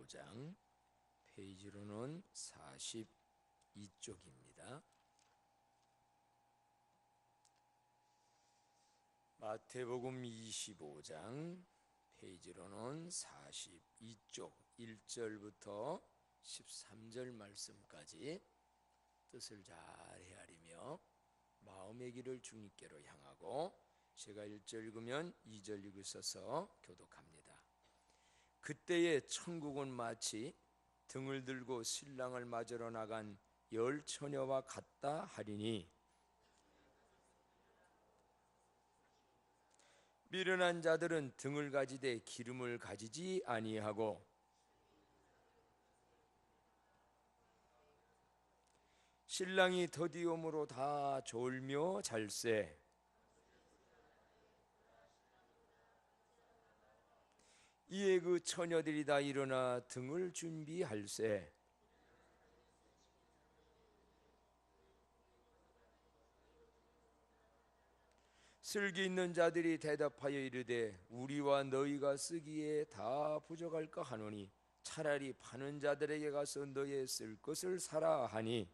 25장 페이지로는 42쪽입니다. 마태복음 25장 페이지로는 42쪽 1절부터 13절 말씀까지 뜻을 잘 헤아리며 마음의 길을 주님께로 향하고 제가 1절 읽으면 2절 읽으셔서 교독합니다. 그때에 천국은 마치 등을 들고 신랑을 맞으러 나간 열 처녀와 같다 하리니 미련한 자들은 등을 가지되 기름을 가지지 아니하고 신랑이 더디옴으로 다 졸며 잘세 이에 그 처녀들이 다 일어나 등을 준비할세 슬기 있는 자들이 대답하여 이르되 우리와 너희가 쓰기에 다 부족할까 하노니 차라리 파는 자들에게 가서 너희의 쓸 것을 사라 하니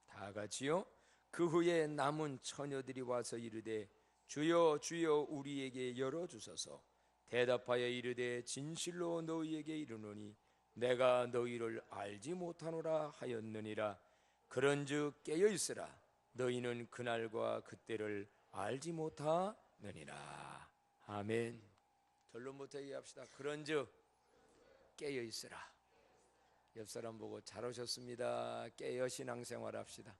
다 같이요. 그 후에 남은 처녀들이 와서 이르되 주여 주여 우리에게 열어주소서. 대답하여 이르되 진실로 너희에게 이르노니 내가 너희를 알지 못하노라 하였느니라. 그런즉 깨어있으라. 너희는 그날과 그때를 알지 못하느니라. 아멘. 결론부터 얘기합시다. 그런즉 깨어있으라. 옆사람 보고 잘 오셨습니다. 깨어 신앙생활 합시다.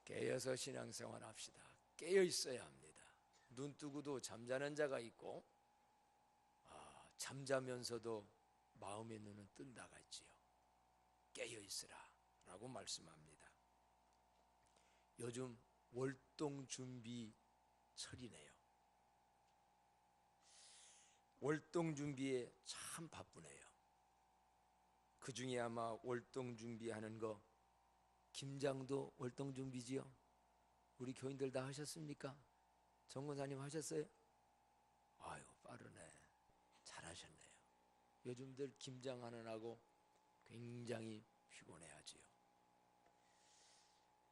깨어서 신앙생활 합시다. 깨어 있어야 합니다. 눈 뜨고도 잠자는 자가 있고 잠자면서도 마음의 눈은 뜬다가 있지요. 깨어 있으라 라고 말씀합니다. 요즘 월동 준비 철이네요. 월동 준비에 참 바쁘네요. 그 중에 아마 월동 준비하는 거 김장도 월동 준비지요. 우리 교인들 다 하셨습니까? 정권사님 하셨어요? 아유 빠르네. 잘하셨네요. 요즘들 김장하느라고 굉장히 피곤해하지요.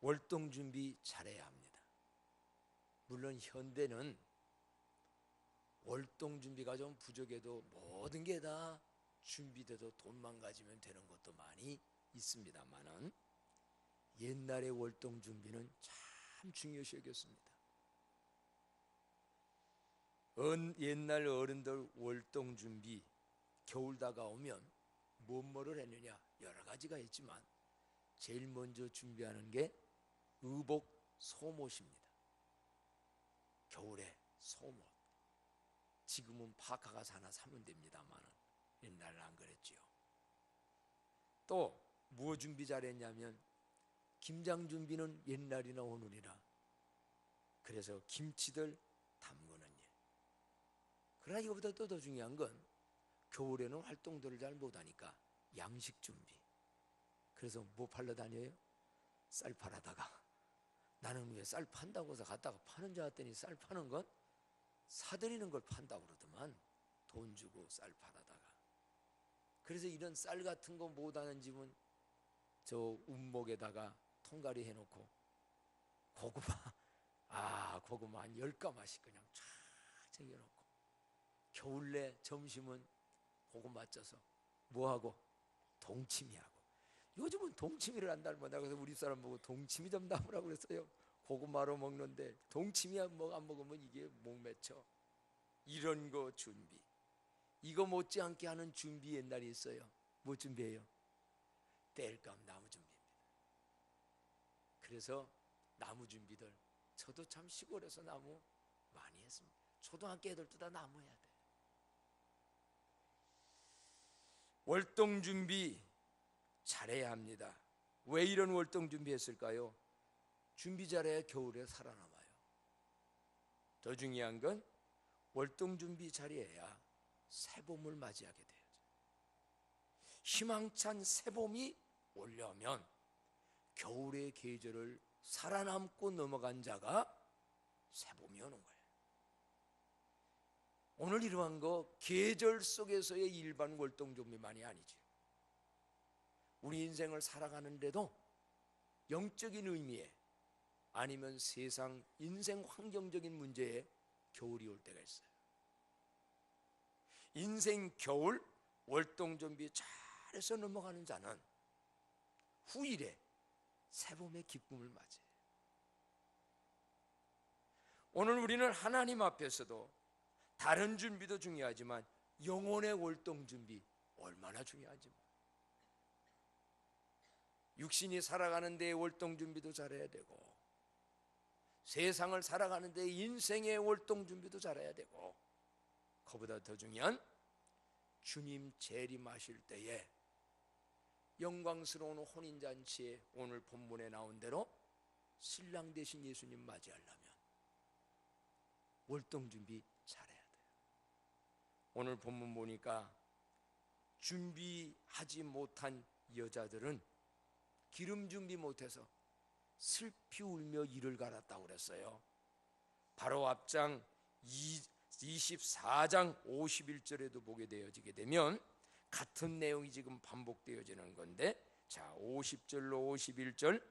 월동 준비 잘해야 합니다. 물론 현대는 월동 준비가 좀 부족해도 모든 게 다 준비돼도 돈만 가지면 되는 것도 많이 있습니다만은 옛날의 월동 준비는 참 중요시 여겼습니다. 옛날 어른들 월동 준비 겨울 다가오면 뭐를 했느냐 여러 가지가 있지만 제일 먼저 준비하는 게 의복 속옷입니다. 겨울에 속옷. 지금은 파카가 하나 사면 됩니다만 옛날은 안 그랬지요. 또 무엇 준비 잘했냐면 김장 준비는 옛날이나 오늘이나 그래서 김치들 담그는 일. 그러나 이거보다 또 더 중요한 건 겨울에는 활동들을 잘 못하니까 양식 준비. 그래서 뭐 팔러 다녀요? 쌀 팔아다가 나는 왜 쌀 판다고 해서 갔다가 파는 줄 알았더니 쌀 파는 건 사들이는 걸 판다고 그러더만. 돈 주고 쌀 팔아다가. 그래서 이런 쌀 같은 거 못하는 집은 저 운목에다가 통가리 해놓고 고구마 한 10가마씩 그냥 쫙 챙겨놓고 겨울내 점심은 고구마 쪄서 뭐하고? 동치미하고. 요즘은 동치미를 안 닮았다 그래서 우리 사람 보고 동치미 좀 담으라고 그랬어요. 고구마로 먹는데 동치미 안 먹으면 이게 목 맺혀. 이런 거 준비. 이거 못지않게 하는 준비 옛날에 있어요. 뭐 준비해요? 땔감 나무 준비입니다. 그래서 나무 준비들 저도 참 시골에서 나무 많이 했습니다. 초등학교 애들도 다 나무 해야 돼. 월동 준비 잘해야 합니다. 왜 이런 월동 준비했을까요? 준비 잘해야 겨울에 살아남아요. 더 중요한 건 월동 준비 잘해야 새봄을 맞이하게 돼야죠. 희망찬 새봄이 오려면 겨울의 계절을 살아남고 넘어간 자가 새봄이 오는 거예요. 오늘 이러한 거 계절 속에서의 일반 월동준비만이 아니지. 우리 인생을 살아가는데도 영적인 의미에 아니면 세상 인생 환경적인 문제에 겨울이 올 때가 있어요. 인생 겨울 월동준비 잘해서 넘어가는 자는 후일에 새봄의 기쁨을 맞이해요. 오늘 우리는 하나님 앞에서도 다른 준비도 중요하지만 영혼의 월동준비 얼마나 중요한지. 육신이 살아가는 데의 월동준비도 잘해야 되고, 세상을 살아가는 데의 인생의 월동준비도 잘해야 되고, 그보다 더 중요한 주님 재림하실 때에 영광스러운 혼인잔치에 오늘 본문에 나온 대로 신랑 되신 예수님 맞이하려면 월동준비 잘해야 돼요. 오늘 본문 보니까 준비하지 못한 여자들은 기름 준비 못해서 슬피 울며 이를 갈았다고 그랬어요. 바로 앞장 24장 51절에도 보게 되어지게 되면 같은 내용이 지금 반복되어지는 건데, 자 50절로 51절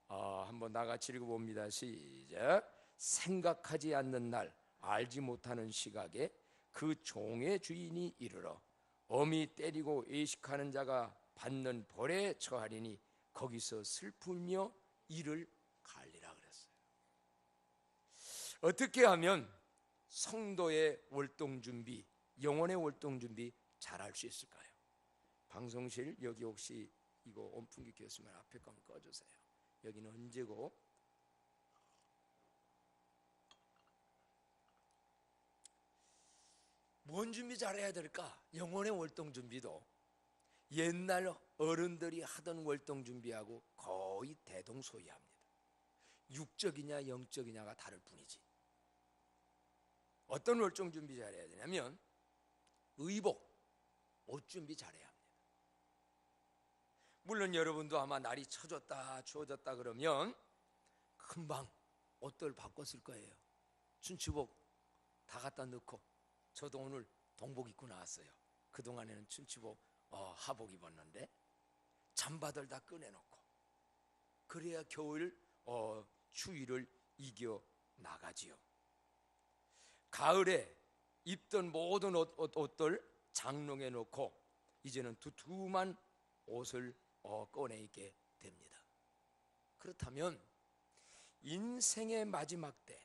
한번 나같이 읽어봅니다. 시작. 생각하지 않는 날 알지 못하는 시각에 그 종의 주인이 이르러 엄히 때리고 애식하는 자가 받는 벌에 처하리니 거기서 슬프며 이를 갈리라 그랬어요. 어떻게 하면 성도의 월동준비, 영혼의 월동준비 잘할 수 있을까요? 방송실 여기 혹시 이거 온풍기 켰으면 앞에 거 한번 꺼주세요. 여기는 언제고? 뭔 준비 잘해야 될까? 영혼의 월동준비도 옛날 어른들이 하던 월동준비하고 거의 대동소이합니다. 육적이냐 영적이냐가 다를 뿐이지. 어떤 월동준비 잘해야 되냐면 의복, 옷 준비 잘해야 합니다. 물론 여러분도 아마 날이 처졌다 추워졌다 그러면 금방 옷들 바꿨을 거예요. 춘추복 다 갖다 넣고, 저도 오늘 동복 입고 나왔어요. 그동안에는 춘추복 하복 입었는데 잠바들 다 꺼내놓고, 그래야 겨울 추위를 이겨 나가지요. 가을에 입던 모든 옷들 장롱에 놓고 이제는 두툼한 옷을 꺼내 입게 됩니다. 그렇다면 인생의 마지막 때,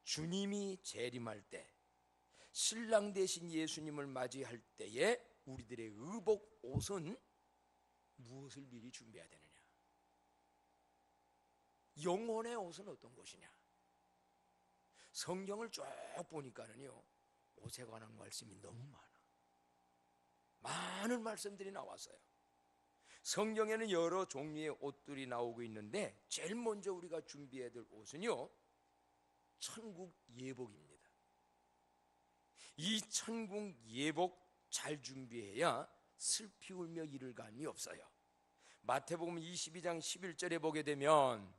주님이 재림할 때, 신랑 되신 예수님을 맞이할 때에 우리들의 의복 옷은 무엇을 미리 준비해야 되느냐? 영혼의 옷은 어떤 것이냐? 성경을 쭉 보니까는요, 옷에 관한 말씀이 너무 많은 말씀들이 나왔어요. 성경에는 여러 종류의 옷들이 나오고 있는데 제일 먼저 우리가 준비해야 될 옷은요, 천국 예복입니다. 이 천국 예복 잘 준비해야 슬피 울며 이를 감이 없어요. 마태복음 22장 11절에 보게 되면,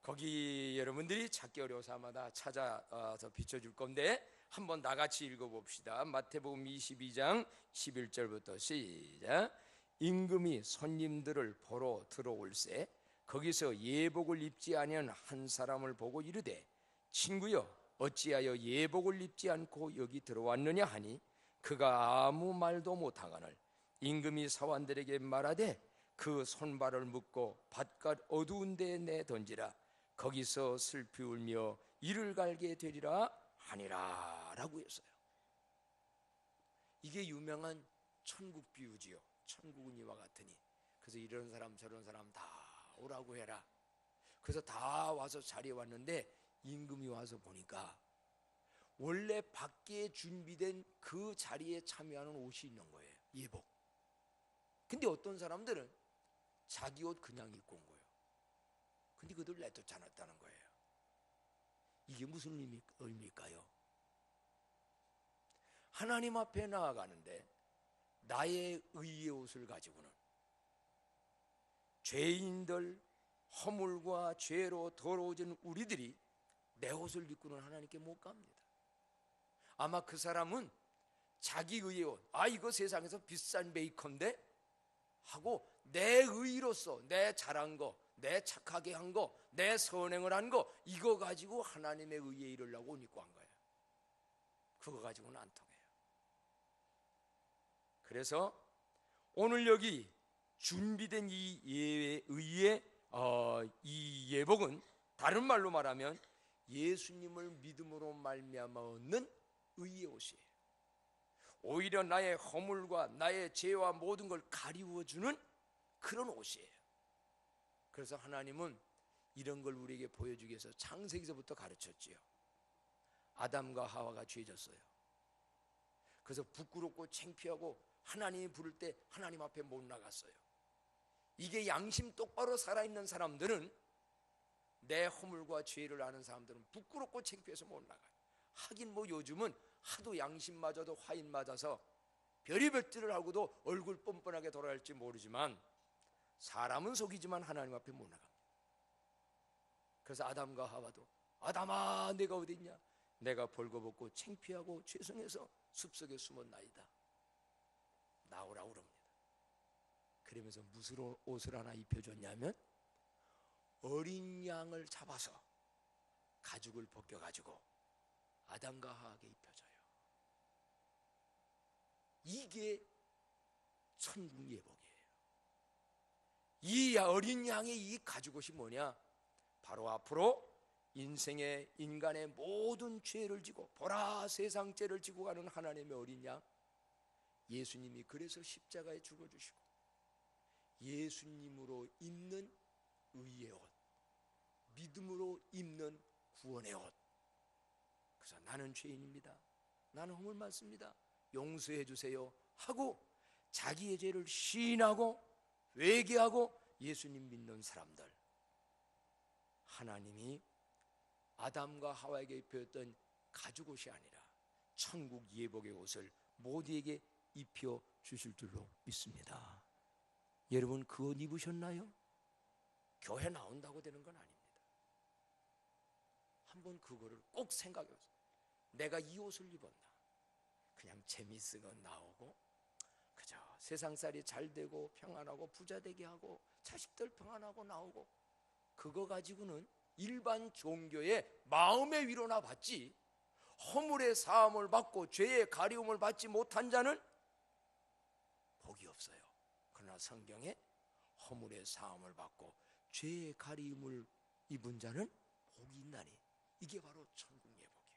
거기 여러분들이 찾기 어려워서 아마 다 찾아서 비춰줄 건데 한번 나같이 읽어봅시다. 마태복음 22장 11절부터 시작. 임금이 손님들을 보러 들어올세 거기서 예복을 입지 아니한 한 사람을 보고 이르되 친구여 어찌하여 예복을 입지 않고 여기 들어왔느냐 하니 그가 아무 말도 못하거늘 임금이 사환들에게 말하되 그 손발을 묶고 밭갓 어두운 데에 내던지라 거기서 슬피 울며 이를 갈게 되리라 하니라 라고 했어요. 이게 유명한 천국 비유지요. 천국은 이와 같으니. 그래서 이런 사람 저런 사람 다 오라고 해라. 그래서 다 와서 자리에 왔는데 임금이 와서 보니까 원래 밖에 준비된 그 자리에 참여하는 옷이 있는 거예요. 예복. 근데 어떤 사람들은 자기 옷 그냥 입고 온 거예요. 근데 그들 내쫓지 않았다는 거예요. 이게 무슨 의미일까요? 하나님 앞에 나아가는데 나의 의의 옷을 가지고는 죄인들, 허물과 죄로 더러워진 우리들이 내 옷을 입고는 하나님께 못 갑니다. 아마 그 사람은 자기 의의 옷, 이거 세상에서 비싼 메이커인데 하고 내 의로서 내 잘한 거, 내 착하게 한 거, 내 선행을 한 거, 이거 가지고 하나님의 의에 이르려고 옷 입고 한 거예요. 그거 가지고는 안 통해요. 그래서 오늘 여기 준비된 이 의의 이 예복은 다른 말로 말하면 예수님을 믿음으로 말미암아 얻는 의의 옷이에요. 오히려 나의 허물과 나의 죄와 모든 걸 가리워주는 그런 옷이에요. 그래서 하나님은 이런 걸 우리에게 보여주기 위해서 창세기서부터 가르쳤지요. 아담과 하와가 죄졌어요. 그래서 부끄럽고 창피하고 하나님이 부를 때 하나님 앞에 못 나갔어요. 이게 양심 똑바로 살아있는 사람들은, 내 허물과 죄를 아는 사람들은 부끄럽고 창피해서 못 나가요. 하긴 뭐 요즘은 하도 양심마저도 화인 맞아서 별의별 짓을 하고도 얼굴 뻔뻔하게 돌아갈지 모르지만 사람은 속이지만 하나님 앞에 못 나갑니다. 그래서 아담과 하와도 아담아 내가 어디 있냐, 내가 벌거벗고 창피하고 죄송해서 숲속에 숨었나이다, 나오라고 그럽니다. 그러면서 무슨 옷을 하나 입혀줬냐면 어린 양을 잡아서 가죽을 벗겨가지고 아담과 하와에게 입혀줘요. 이게 천국 예복이에요. 이 어린 양의 이 가죽옷이 뭐냐, 바로 앞으로 인간의 모든 죄를 지고 보라 세상 죄를 지고 가는 하나님의 어린 양, 예수님이 그래서 십자가에 죽어주시고 예수님으로 입는 의의 옷, 믿음으로 입는 구원의 옷. 그래서 나는 죄인입니다, 나는 허물 많습니다, 용서해 주세요 하고 자기의 죄를 시인하고 회개하고 예수님 믿는 사람들, 하나님이 아담과 하와에게 입혔던 가죽옷이 아니라 천국 예복의 옷을 모두에게 입혀 주실 줄로 믿습니다. 여러분 그 옷 입으셨나요? 교회 나온다고 되는 건 아닙니다. 한번 그거를 꼭 생각해 보세요. 내가 이 옷을 입었나? 그냥 재미있어 나오고 그저 세상살이 잘 되고 평안하고 부자 되게 하고 자식들 평안하고 나오고, 그거 가지고는 일반 종교의 마음의 위로나 받지 허물의 사함을 받고 죄의 가리움을 받지 못한 자는 복이 없어요. 그러나 성경에 허물의 사함을 받고 죄의 가리움을 입은 자는 복이 있나니, 이게 바로 천국 예복이에요.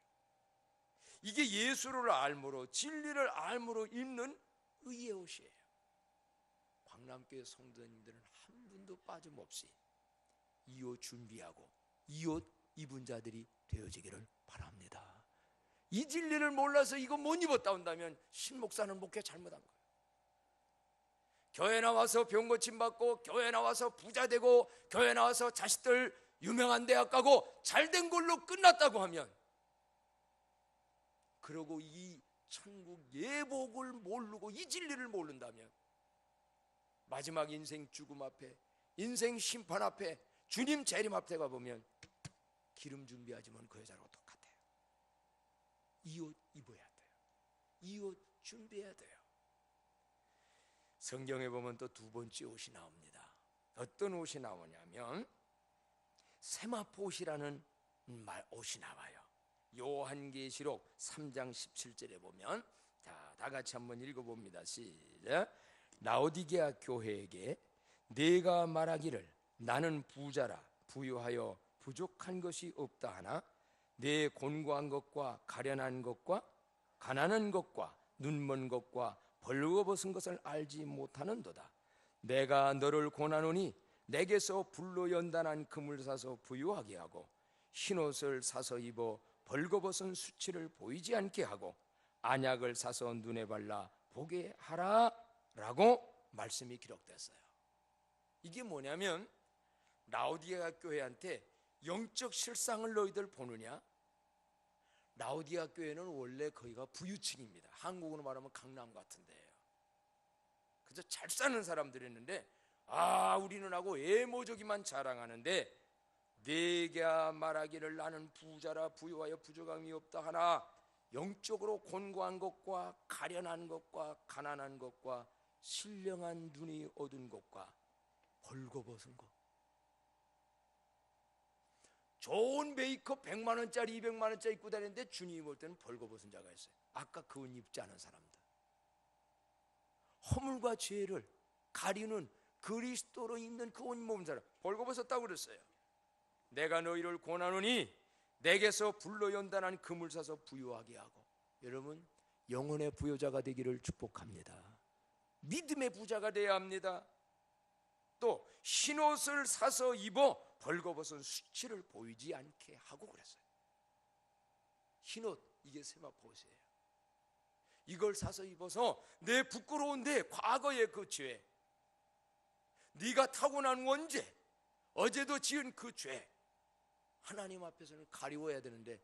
이게 예수를 알므로 진리를 알므로 입는 의의 옷이에요. 광남교회 성도님들은 한 분도 빠짐없이 이 옷 준비하고 이 옷 입은 자들이 되어지기를 바랍니다. 이 진리를 몰라서 이거 못 입었다 온다면 신목사는 목회 잘못한 거예요. 교회 나와서 병 고침 받고 교회 나와서 부자 되고 교회 나와서 자식들 유명한 대학 가고 잘된 걸로 끝났다고 하면, 그러고 이 천국 예복을 모르고 이 진리를 모른다면 마지막 인생 죽음 앞에, 인생 심판 앞에, 주님 재림 앞에 가보면 기름 준비하지만 그 여자하고 똑같아요. 이 옷 입어야 돼요. 이 옷 준비해야 돼요. 성경에 보면 또 두 번째 옷이 나옵니다. 어떤 옷이 나오냐면 세마포옷이라는 옷이 나와요. 요한계시록 3장 17절에 보면, 자, 다 같이 한번 읽어봅니다. 시작. 라오디게아 교회에게 네가 말하기를 나는 부자라 부유하여 부족한 것이 없다 하나 내 곤고한 것과 가련한 것과 가난한 것과 눈먼 것과 벌거벗은 것을 알지 못하는도다. 내가 너를 권하노니 내게서 불로 연단한 금을 사서 부유하게 하고 흰옷을 사서 입어 벌거벗은 수치를 보이지 않게 하고 안약을 사서 눈에 발라 보게 하라 라고 말씀이 기록됐어요. 이게 뭐냐면 라오디게아 교회한테 영적 실상을 너희들 보느냐? 라오디게아 교회는 원래 거기가 부유층입니다. 한국으로 말하면 강남 같은 데예요. 그래서 잘 사는 사람들이 있는데 우리는 하고 애모저기만 자랑하는데 네가 말하기를 나는 부자라 부유하여 부족함이 없다 하나 영적으로 곤고한 것과 가련한 것과 가난한 것과 신령한 눈이 어두운 것과 벌거벗은 것. 좋은 메이크업 100만 원짜리 200만 원짜리 입고 다니는데 주님이 볼 때는 벌거벗은 자가 있어요. 아까 그 옷 입지 않은 사람들. 허물과 죄를 가리는 그리스도로 입는 그 옷 입은 사람 벌거벗었다고 그랬어요. 내가 너희를 권하노니 내게서 불로 연단한 금을 사서 부유하게 하고. 여러분, 영혼의 부여자가 되기를 축복합니다. 믿음의 부자가 되어야 합니다. 또 흰옷을 사서 입어 벌거벗은 수치를 보이지 않게 하고 그랬어요. 흰옷, 이게 세마포 옷이에요. 이걸 사서 입어서 내 부끄러운데 과거의 그 죄, 네가 타고난 원죄, 어제도 지은 그 죄, 하나님 앞에서는 가리워야 되는데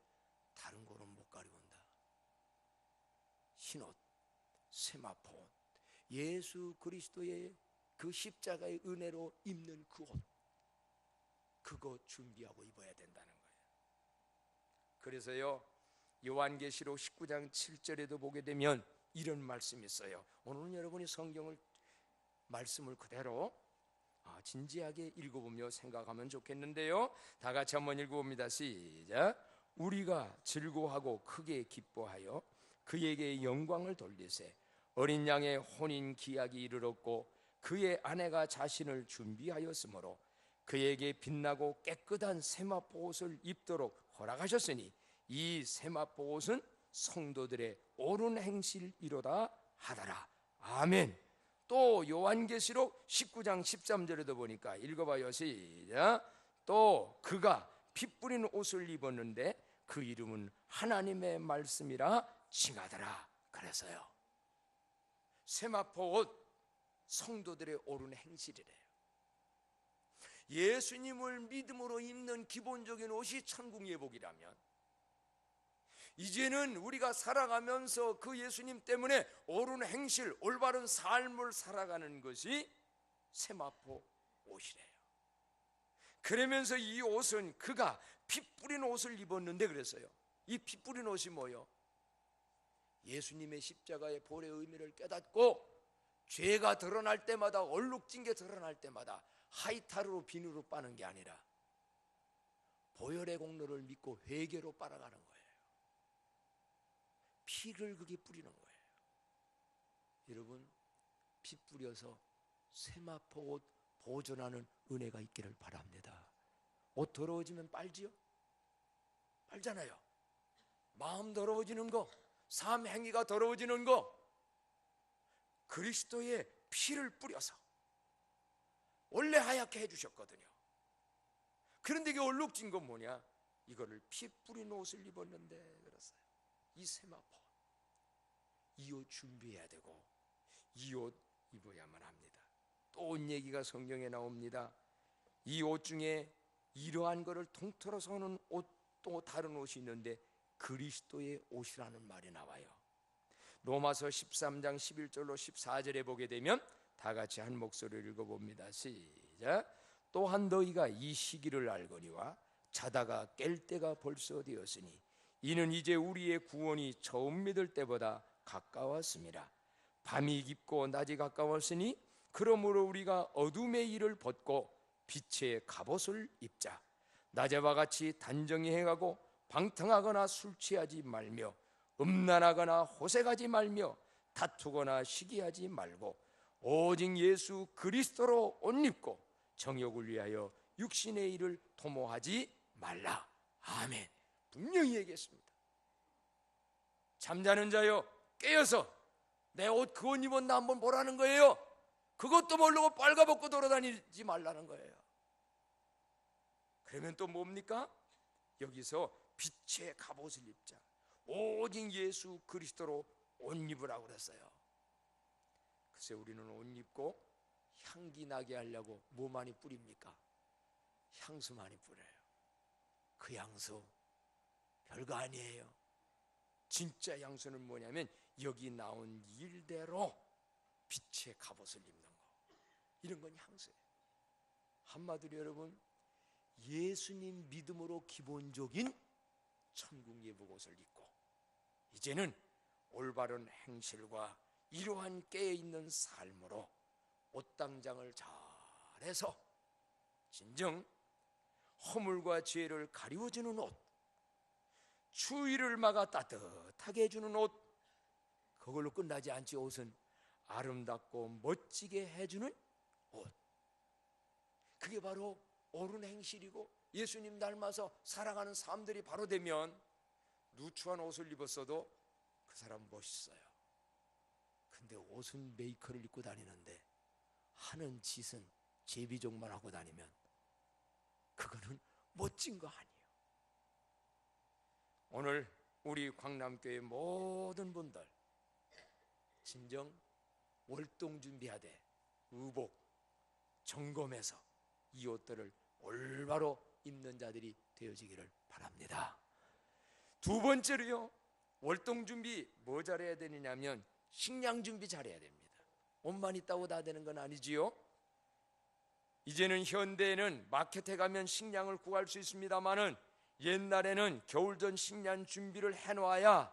다른 거는 못 가리운다. 흰옷, 세마포 옷, 예수 그리스도의 그 십자가의 은혜로 입는 그 옷, 그거 준비하고 입어야 된다는 거예요. 그래서요, 요한계시록 19장 7절에도 보게 되면 이런 말씀이 있어요. 오늘은 여러분이 성경을 말씀을 그대로 진지하게 읽어보며 생각하면 좋겠는데요, 다 같이 한번 읽어봅니다. 시작. 우리가 즐거워하고 크게 기뻐하여 그에게 영광을 돌리세. 어린 양의 혼인 기약이 이르렀고 그의 아내가 자신을 준비하였으므로 그에게 빛나고 깨끗한 세마포 옷을 입도록 허락하셨으니 이 세마포 옷은 성도들의 옳은 행실이로다 하더라. 아멘. 또 요한계시록 19장 13절에도 보니까 읽어봐요. 시작. 또 그가 피 뿌린 옷을 입었는데 그 이름은 하나님의 말씀이라 칭하더라. 그래서요, 세마포 옷, 성도들의 옳은 행실이래요. 예수님을 믿음으로 입는 기본적인 옷이 천국 예복이라면, 이제는 우리가 살아가면서 그 예수님 때문에 옳은 행실, 올바른 삶을 살아가는 것이 세마포 옷이래요. 그러면서 이 옷은 그가 피 뿌린 옷을 입었는데 그랬어요. 이 피 뿌린 옷이 뭐요? 예수님의 십자가의 보혈의 의미를 깨닫고 죄가 드러날 때마다, 얼룩진 게 드러날 때마다 하이타르로 비누로 빠는 게 아니라 보혈의 공로를 믿고 회개로 빨아가는 거예요. 피를 그게 뿌리는 거예요. 여러분, 피 뿌려서 세마포 옷 보존하는 은혜가 있기를 바랍니다. 옷 더러워지면 빨지요? 빨잖아요. 마음 더러워지는 거, 삶 행위가 더러워지는 거, 그리스도의 피를 뿌려서 원래 하얗게 해주셨거든요. 그런데 이게 얼룩진 건 뭐냐? 이거를 피 뿌린 옷을 입었는데 그랬어요. 이 세마포, 이 옷 준비해야 되고 이 옷 입어야만 합니다. 또 옷 얘기가 성경에 나옵니다. 이 옷 중에 이러한 것을 통틀어서 하는 옷, 또 다른 옷이 있는데 그리스도의 옷이라는 말이 나와요. 로마서 13장 11절로 14절에 보게 되면 다 같이 한 목소리를 읽어봅니다. 시작. 또한 너희가 이 시기를 알거니와 자다가 깰 때가 벌써 되었으니 이는 이제 우리의 구원이 처음 믿을 때보다 가까웠습니다. 밤이 깊고 낮이 가까웠으니 그러므로 우리가 어둠의 일을 벗고 빛의 갑옷을 입자. 낮에와 같이 단정히 행하고 방탕하거나 술 취하지 말며 음란하거나 호색하지 말며 다투거나 시기하지 말고 오직 예수 그리스도로 옷 입고 정욕을 위하여 육신의 일을 도모하지 말라. 아멘. 분명히 얘기했습니다. 잠자는 자여 깨어서 내 옷 그 옷 입었나 한번 보라는 거예요. 그것도 모르고 빨가벗고 돌아다니지 말라는 거예요. 그러면 또 뭡니까? 여기서 빛의 갑옷을 입자. 오직 예수 그리스도로 옷 입으라고 그랬어요. 글쎄, 우리는 옷 입고 향기 나게 하려고 뭐 많이 뿌립니까? 향수 많이 뿌려요. 그 향수 별거 아니에요. 진짜 향수는 뭐냐면 여기 나온 일대로 빛의 갑옷을 입는 거, 이런 건 향수예요. 한마디로 여러분, 예수님 믿음으로 기본적인 천국 예복 옷을 입고 이제는 올바른 행실과 이러한 깨어있는 삶으로 옷당장을 잘해서 진정 허물과 죄를 가리워주는 옷, 추위를 막아 따뜻하게 해주는 옷, 그걸로 끝나지 않지. 옷은 아름답고 멋지게 해주는 옷, 그게 바로 옳은 행실이고 예수님 닮아서 살아가는 사람들이 바로 되면 누추한 옷을 입었어도 그 사람 멋있어요. 근데 옷은 메이커를 입고 다니는데 하는 짓은 제비족만 하고 다니면 그거는 멋진 거 아니에요. 오늘 우리 광남교회 모든 분들 진정 월동 준비하되 의복 점검해서 이 옷들을 올바로 입는 자들이 되어지기를 바랍니다. 두 번째로요, 월동 준비 뭐 잘해야 되느냐면 식량 준비 잘해야 됩니다. 옷만 있다고 다 되는 건 아니지요. 이제는 현대에는 마켓에 가면 식량을 구할 수 있습니다마는 옛날에는 겨울 전 식량 준비를 해놓아야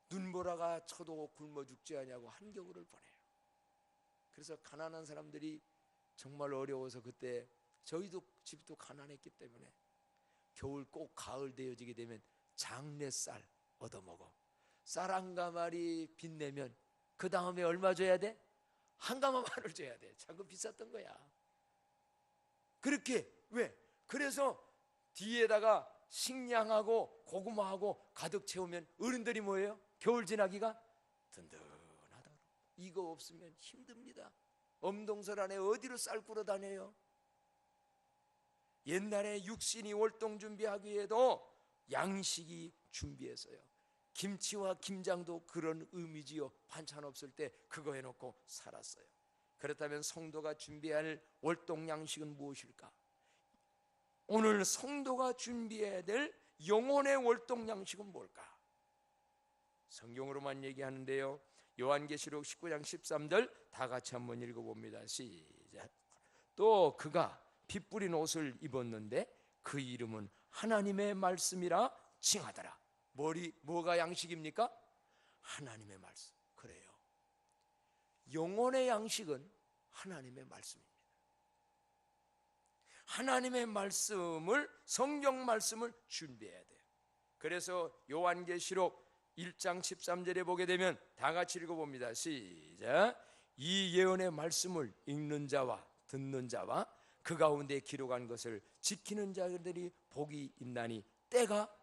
눈보라가 쳐도 굶어 죽지 않냐고 한겨울을 보내요. 그래서 가난한 사람들이 정말 어려워서 그때 저희도 집도 가난했기 때문에 겨울 꼭 가을 되어지게 되면 장내쌀 얻어먹어. 쌀 한 가마리 빚내면 그 다음에 얼마 줘야 돼? 한 가마만을 줘야 돼. 참 그 비쌌던 거야. 그렇게 왜? 그래서 뒤에다가 식량하고 고구마하고 가득 채우면 어른들이 뭐예요? 겨울 지나기가 든든하다. 이거 없으면 힘듭니다. 엄동설 안에 어디로 쌀 꾸러 다녀요? 옛날에 육신이 월동 준비하기에도 양식이 준비했어요. 김치와 김장도 그런 의미지요. 반찬 없을 때 그거 해놓고 살았어요. 그렇다면 성도가 준비할 월동 양식은 무엇일까? 오늘 성도가 준비해야 될 영혼의 월동 양식은 뭘까? 성경으로만 얘기하는데요, 요한계시록 19장 13절 다 같이 한번 읽어봅니다. 시작. 또 그가 피 뿌린 옷을 입었는데 그 이름은 하나님의 말씀이라 칭하더라. 뭐가 양식입니까? 하나님의 말씀. 그래요. 영혼의 양식은 하나님의 말씀입니다. 하나님의 말씀을, 성경 말씀을 준비해야 돼요. 그래서 요한계시록 1장 13절에 보게 되면 다 같이 읽어봅니다. 시작. 이 예언의 말씀을 읽는 자와 듣는 자와 그 가운데 기록한 것을 지키는 자들이 복이 있나니 때가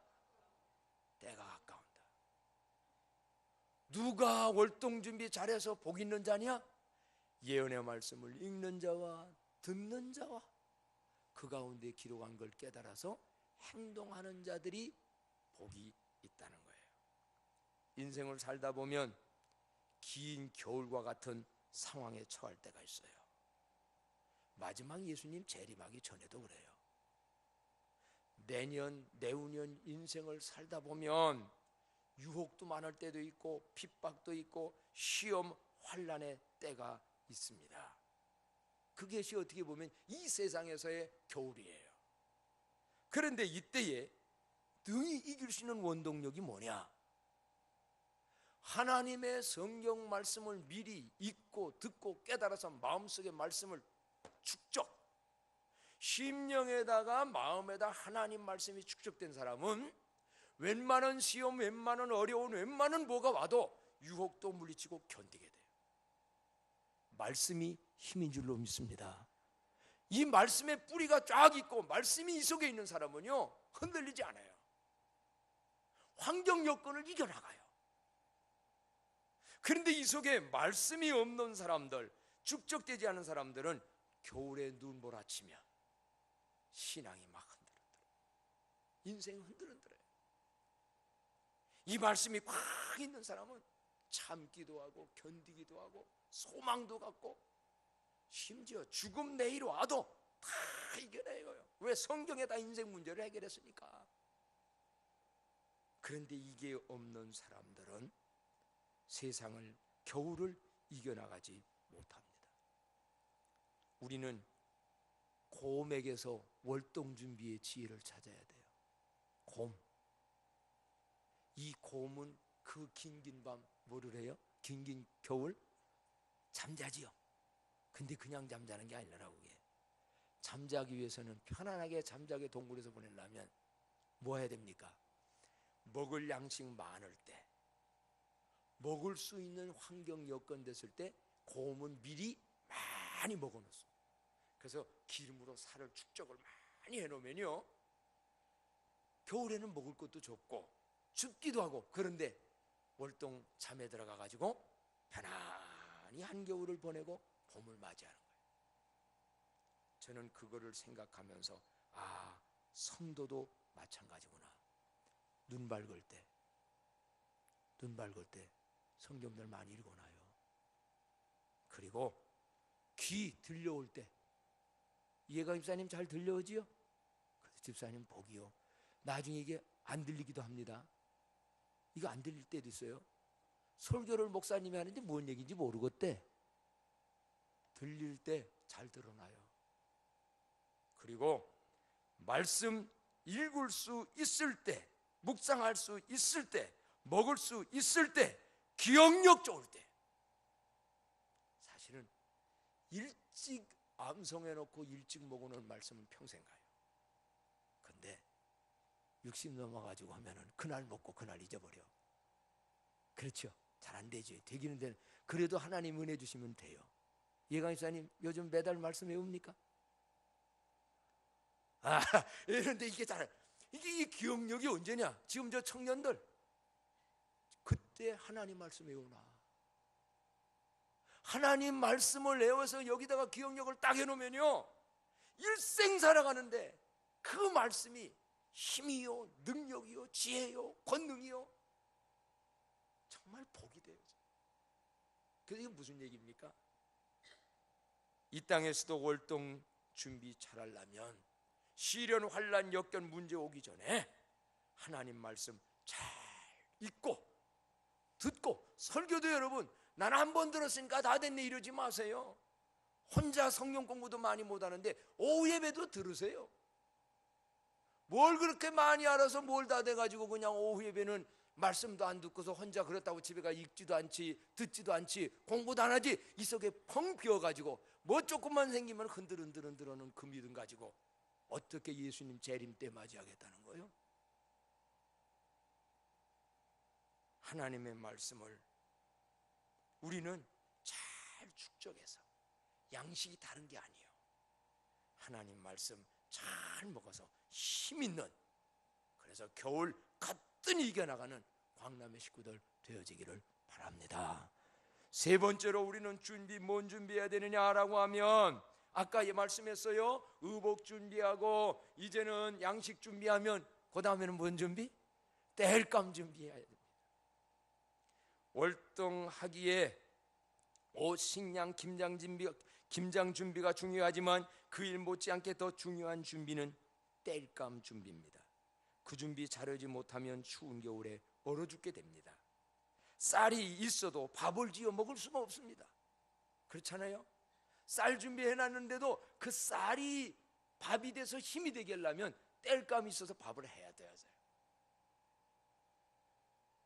가까운다. 누가 월동 준비 잘해서 복 있는 자냐? 예언의 말씀을 읽는 자와 듣는 자와 그 가운데 기록한 걸 깨달아서 행동하는 자들이 복이 있다는 거예요. 인생을 살다 보면 긴 겨울과 같은 상황에 처할 때가 있어요. 마지막 예수님 재림하기 전에도 그래요. 내년, 내후년 인생을 살다 보면 유혹도 많을 때도 있고 핍박도 있고 시험, 환난의 때가 있습니다. 그것이 어떻게 보면 이 세상에서의 겨울이에요. 그런데 이때에 능히 이길 수 있는 원동력이 뭐냐? 하나님의 성경 말씀을 미리 읽고 듣고 깨달아서 마음속의 말씀을 축적, 심령에다가 마음에다 하나님 말씀이 축적된 사람은 웬만한 시험, 웬만한 어려운, 웬만한 뭐가 와도 유혹도 물리치고 견디게 돼요. 말씀이 힘인 줄로 믿습니다. 이 말씀의 뿌리가 쫙 있고 말씀이 이 속에 있는 사람은요 흔들리지 않아요. 환경 여건을 이겨나가요. 그런데 이 속에 말씀이 없는 사람들, 축적되지 않은 사람들은 겨울에 눈보라치면 신앙이 막 흔들흔들어요. 인생이 흔들흔들어요. 이 말씀이 꽉 있는 사람은 참기도 하고 견디기도 하고 소망도 갖고 심지어 죽음 내일 와도 다 이겨내요. 왜? 성경에다 인생 문제를 해결했으니까. 그런데 이게 없는 사람들은 세상을, 겨울을 이겨나가지 못합니다. 우리는 고맥에서 월동 준비의 지혜를 찾아야 돼요. 곰. 이 곰은 그 긴긴 밤 뭐를 해요? 긴긴 겨울 잠자지요. 근데 그냥 잠자는 게 아니라고. 그게 잠자기 위해서는 편안하게 잠자게 동굴에서 보내려면 뭐 해야 됩니까? 먹을 양식 많을 때, 먹을 수 있는 환경 여건 됐을 때 곰은 미리 많이 먹어놓습니다. 그래서 기름으로 살을 축적을 많이 해놓으면요, 겨울에는 먹을 것도 적고 춥기도 하고, 그런데 월동 잠에 들어가 가지고 편안히 한겨울을 보내고 봄을 맞이하는 거예요. 저는 그거를 생각하면서 성도도 마찬가지구나. 눈 밝을 때 성경들 많이 읽어놔요. 그리고 귀 들려올 때, 이해가 집사님 잘 들려오지요? 그래서 집사님 복이요. 나중에 이게 안 들리기도 합니다. 이거 안 들릴 때도 있어요. 설교를 목사님이 하는데 뭔 얘기인지 모르겠대. 들릴 때 잘 들어놔요. 그리고 말씀 읽을 수 있을 때, 묵상할 수 있을 때, 먹을 수 있을 때, 기억력 좋을 때, 사실은 일찍 암송해놓고 일찍 먹어놓은 말씀은 평생 가요. 근데 60 넘어가지고 하면은 그날 먹고 그날 잊어버려. 그렇죠? 잘 안 되죠. 되기는 되는. 그래도 하나님 은혜 주시면 돼요. 예강집사님 요즘 매달 말씀 외웁니까? 이런데 이게 이 기억력이 언제냐? 지금 저 청년들 그때 하나님 말씀 외우나? 하나님 말씀을 외워서 여기다가 기억력을 딱 해놓으면요, 일생 살아가는데 그 말씀이 힘이요, 능력이요, 지혜요, 권능이요, 정말 복이 돼요. 그래서 이게 무슨 얘기입니까? 이 땅에서도 월동 준비 잘하려면, 시련, 환난, 역견, 문제 오기 전에 하나님 말씀 잘 읽고 듣고, 설교도 여러분 나는 한 번 들었으니까 다 됐네 이러지 마세요. 혼자 성경 공부도 많이 못하는데 오후 예배도 들으세요. 뭘 그렇게 많이 알아서 뭘 다 돼가지고 그냥 오후 예배는 말씀도 안 듣고서 혼자 그렇다고 집에 가 읽지도 않지, 듣지도 않지, 공부도 안 하지. 이 속에 펑 비어가지고 뭐 조금만 생기면 흔들흔들흔들하는 그 믿음 가지고 어떻게 예수님 재림 때 맞이하겠다는 거예요? 하나님의 말씀을 우리는 잘 축적해서, 양식이 다른 게 아니에요. 하나님 말씀 잘 먹어서 힘 있는, 그래서 겨울 가뜩이 이겨나가는 광남의 식구들 되어지기를 바랍니다. 세 번째로 우리는 뭔 준비해야 되느냐라고 하면, 아까 말씀했어요. 의복 준비하고 이제는 양식 준비하면 그 다음에는 뭔 준비? 땔감 준비해야 됩니다. 월동하기에 옷, 식량, 김장 준비가 중요하지만 그 일 못지않게 더 중요한 준비는 땔감 준비입니다. 그 준비 잘하지 못하면 추운 겨울에 얼어 죽게 됩니다. 쌀이 있어도 밥을 지어 먹을 수가 없습니다. 그렇잖아요? 쌀 준비해놨는데도 그 쌀이 밥이 돼서 힘이 되게 하려면 땔감이 있어서 밥을 해야 돼요.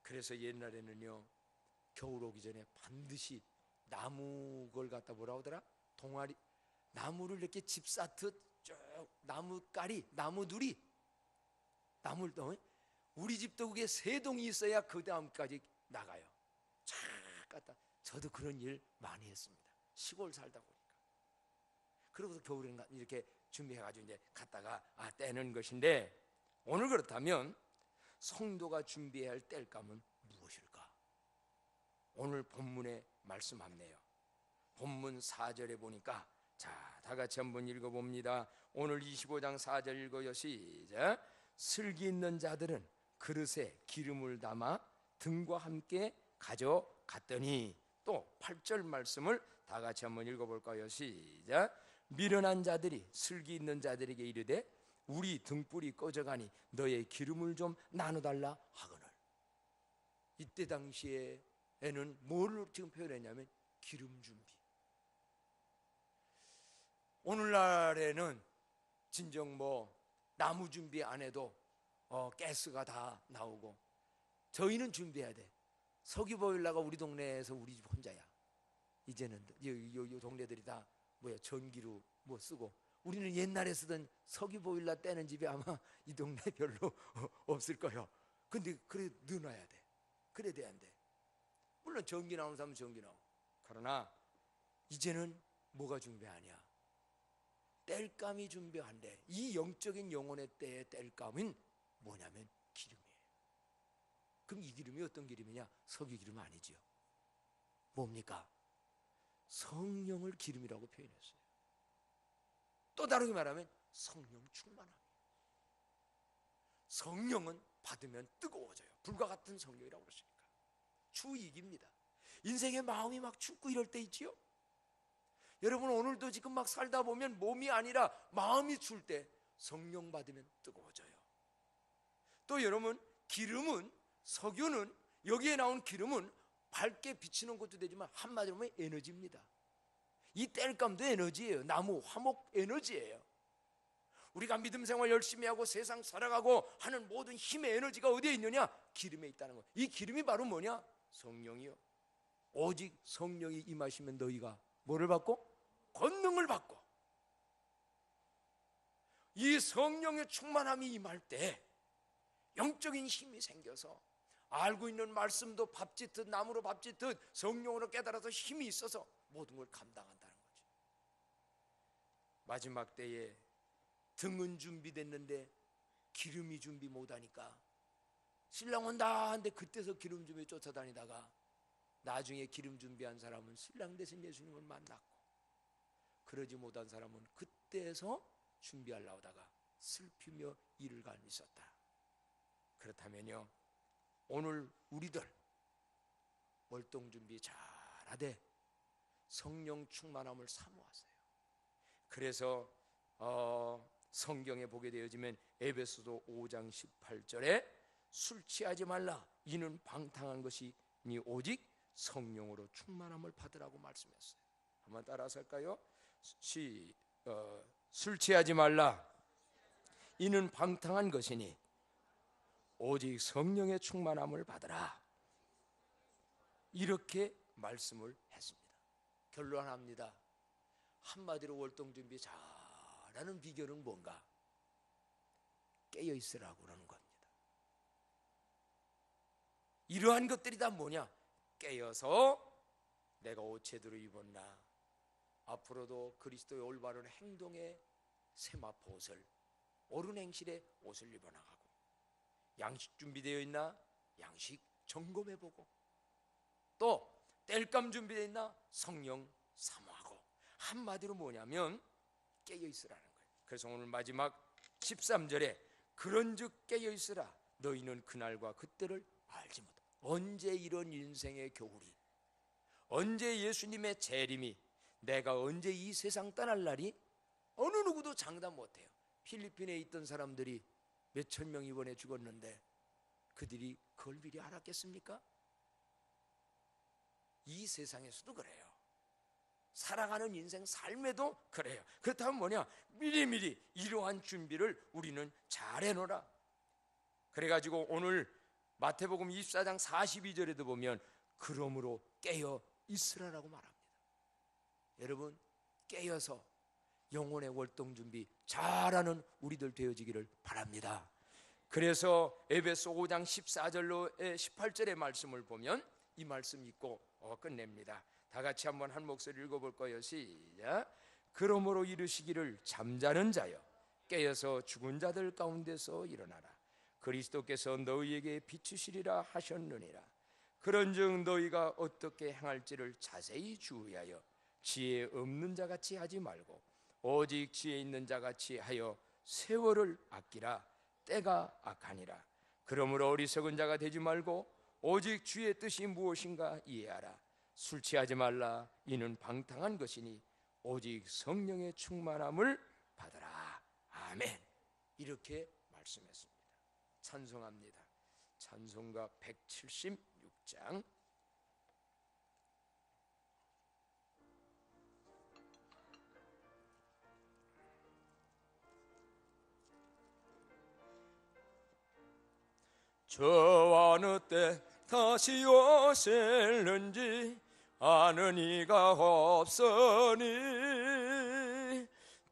그래서 옛날에는요, 겨울 오기 전에 반드시 나무 걸 갖다 뭐라 하더라? 동아리, 나무를 이렇게 집 쌓듯 쭉 나무까리, 나무두리, 나무를 또, 우리 집도 그게 3동이 있어야 그 다음까지 나가요. 쫙 갖다. 저도 그런 일 많이 했습니다. 시골 살다 보니까. 그러고서 겨울에는 이렇게 준비해가지고 이제 갔다가 떼는 것인데, 오늘 그렇다면 성도가 준비해야 할 땔감은 무엇일까? 오늘 본문에 말씀합네요. 본문 4절에 보니까, 자, 다 같이 한번 읽어봅니다. 오늘 25장 4절 읽어요. 시작. 슬기 있는 자들은 그릇에 기름을 담아 등과 함께 가져갔더니, 또 8절 말씀을 다 같이 한번 읽어볼까요? 시작. 미련한 자들이 슬기 있는 자들에게 이르되 우리 등불이 꺼져가니 너의 기름을 좀 나눠달라 하거늘. 이때 당시에는 뭘 지금 표현했냐면 기름 준비. 오늘날에는 진정 뭐 나무 준비 안 해도 가스가 다 나오고, 저희는 준비해야 돼. 석유보일러가 우리 동네에서 우리 집 혼자야. 이제는 요 동네들이 다 뭐야 전기로 뭐 쓰고, 우리는 옛날에 쓰던 석유보일러 떼는 집이 아마 이 동네 별로 없을 거예요. 근데 그래 넣어놔야 돼. 그래 돼 안 돼? 물론 전기 나오는 사람은 전기 나오고. 그러나 이제는 뭐가 준비하냐? 땔감이 준비한대. 이 영적인 영혼의 때의 땔감은 뭐냐면 기름이에요. 그럼 이 기름이 어떤 기름이냐? 석유 기름 아니지요. 뭡니까? 성령을 기름이라고 표현했어요. 또 다르게 말하면 성령 충만함이에요. 성령은 받으면 뜨거워져요. 불과 같은 성령이라고 그러시니까 추익입니다. 인생의 마음이 막 춥고 이럴 때 있지요. 여러분 오늘도 지금 막 살다 보면 몸이 아니라 마음이 추울 때 성령 받으면 뜨거워져요. 또 여러분 기름은, 석유는, 여기에 나온 기름은 밝게 비치는 것도 되지만 한마디로 하면 에너지입니다. 이 땔감도 에너지예요. 나무, 화목 에너지예요. 우리가 믿음 생활 열심히 하고 세상 살아가고 하는 모든 힘의 에너지가 어디에 있느냐? 기름에 있다는 거예요. 이 기름이 바로 뭐냐? 성령이요. 오직 성령이 임하시면 너희가 뭐를 받고? 권능을 받고. 이 성령의 충만함이 임할 때 영적인 힘이 생겨서 알고 있는 말씀도 밥짓듯 나무로 밥짓듯 성령으로 깨달아서 힘이 있어서 모든 걸 감당한다는 거죠. 마지막 때에 등은 준비됐는데 기름이 준비 못하니까 신랑 온다 하는데 그때서 기름 준비 쫓아다니다가 나중에 기름 준비한 사람은 신랑 대신 예수님을 만났고, 그러지 못한 사람은 그때서 준비하려고 하다가 슬피며 이를 갈미 있었다. 그렇다면요, 오늘 우리들 월동 준비 잘하되 성령 충만함을 사모하세요. 그래서 성경에 보게 되어지면 에베소서 5장 18절에 술 취하지 말라, 이는 방탕한 것이니 오직 성령으로 충만함을 받으라고 말씀했어요. 한번 따라서 할까요? 술 취하지 말라, 이는 방탕한 것이니 오직 성령의 충만함을 받으라. 이렇게 말씀을 했습니다. 결론합니다. 한마디로 월동 준비 잘하는 비결은 뭔가? 깨어 있으라고 그러는 겁니다. 이러한 것들이 다 뭐냐? 깨어서 내가 옷 제대로 입었나? 앞으로도 그리스도의 올바른 행동의 세마포 옷을, 옳은 행실의 옷을 입어나가고, 양식 준비되어 있나? 양식 점검해보고, 또 땔감 준비되어 있나? 성령 사모하고. 한마디로 뭐냐면 깨어 있으라는 거예요. 그래서 오늘 마지막 13절에 그런즉 깨어 있으라, 너희는 그날과 그때를 알지 못하고. 언제 이런 인생의 겨울이, 언제 예수님의 재림이, 내가 언제 이 세상 떠날 날이 어느 누구도 장담 못해요. 필리핀에 있던 사람들이 몇천 명 이번에 죽었는데 그들이 그걸 미리 알았겠습니까? 이 세상에서도 그래요. 살아가는 인생 삶에도 그래요. 그렇다면 뭐냐? 미리미리 이러한 준비를 우리는 잘 해놓으라. 그래가지고 오늘 마태복음 24장 42절에도 보면 그러므로 깨어 있으라라고 말합니다. 여러분 깨어서 영혼의 월동 준비 잘하는 우리들 되어지기를 바랍니다. 그래서 에베소 5장 14절로 18절의 말씀을 보면 이 말씀 읽고 끝냅니다. 다 같이 한번 한 목소리 읽어볼 거예요. 시작. 그러므로 이르시기를 잠자는 자여 깨어서 죽은 자들 가운데서 일어나라. 그리스도께서 너희에게 비추시리라 하셨느니라. 그런즉 너희가 어떻게 행할지를 자세히 주의하여 지혜 없는 자같이 하지 말고 오직 지혜 있는 자같이 하여 세월을 아끼라. 때가 악하니라. 그러므로 어리석은 자가 되지 말고 오직 주의 뜻이 무엇인가 이해하라. 술 취하지 말라, 이는 방탕한 것이니 오직 성령의 충만함을 받으라. 아멘. 이렇게 말씀했습니다. 찬송합니다. 찬송가 176장. 저 어느 때 다시 오실는지 아는 이가 없으니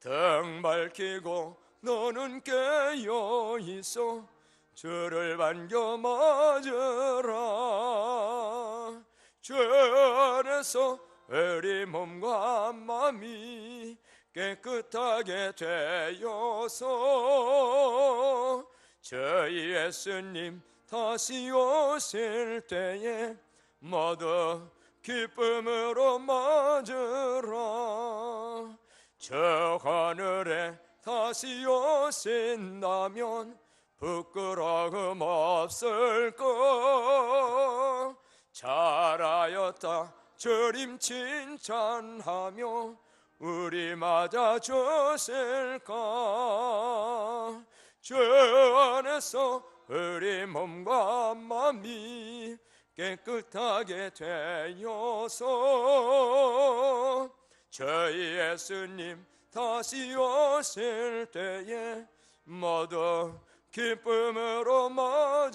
등 밝히고 너는 깨어 있어 주를 반겨 맞으라. 주 안에서 우리 몸과 마음이 깨끗하게 되어서 저희 예수님 다시 오실 때에 모두 기쁨으로 맞으라. 저 하늘에 다시 오신다면 부끄러움 없을까. 잘하였다 주님 칭찬하며 우리 맞아 주실까. 주 안에서 우리 몸과 마음이 깨끗하게 되어서 저희 예수님 다시 오실 때에 모두 기쁨으로 맞아